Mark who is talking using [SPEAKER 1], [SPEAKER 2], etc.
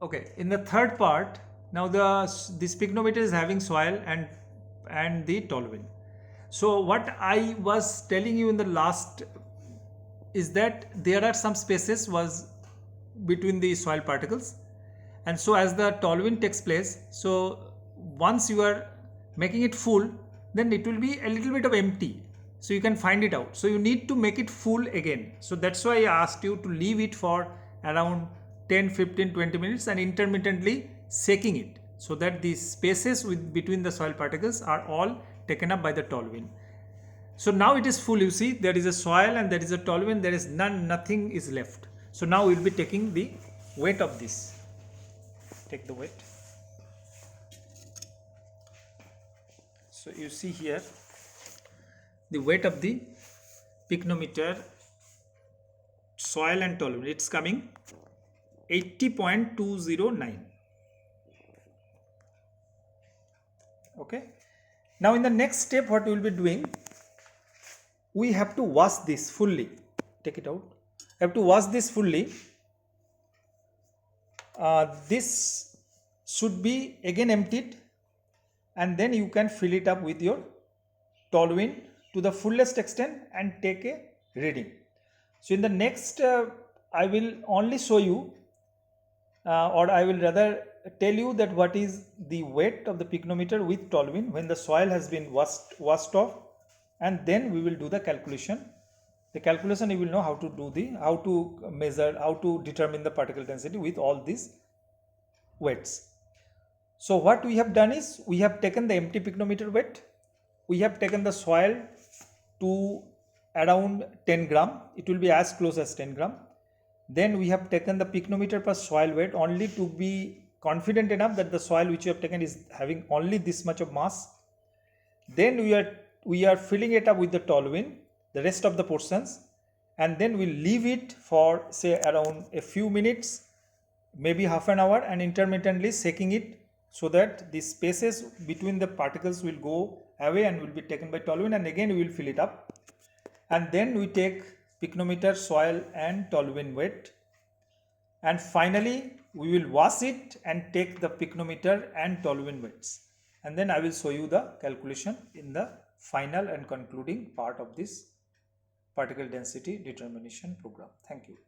[SPEAKER 1] Okay, in the third part, now this pygnometer is having soil and the toluene. So what I was telling you in the last is that there are some spaces was between the soil particles, and so as the toluene takes place, so once you are making it full, then it will be a little bit of empty, so you can find it out. So you need to make it full again. So that's why I asked you to leave it for around 10, 15, 20 minutes and intermittently shaking it, so that the spaces between the soil particles are all taken up by the toluene. So now it is full. You see, there is a soil and there is a toluene. There is nothing is left. So now we will be taking the weight of this. Take the weight. So you see here the weight of the pygnometer, soil and toluene. It's coming 80.209. Okay. Now in the next step, what we will be doing, we have to wash this fully. Take it out. Have to wash this fully. This should be again emptied, and then you can fill it up with your toluene to the fullest extent and take a reading. So in the next, I will only show you, or I will rather tell you that what is the weight of the pygnometer with toluene when the soil has been washed off, and then we will do the calculation. The calculation you will know how to measure, how to determine the particle density with all these weights. So what we have done is, we have taken the empty pygnometer weight, we have taken the soil to around 10 gram, it will be as close as 10 gram. Then we have taken the pygnometer per soil weight only to be confident enough that the soil which you have taken is having only this much of mass. Then we are filling it up with the toluene, the rest of the portions, and then we leave it for say around a few minutes, maybe half an hour, and intermittently shaking it, so that the spaces between the particles will go away and will be taken by toluene, and again we will fill it up. And then we take pygnometer, soil and toluene weight, and finally we will wash it and take the pygnometer and toluene weights, and then I will show you the calculation in the final and concluding part of this particle density determination program. Thank you.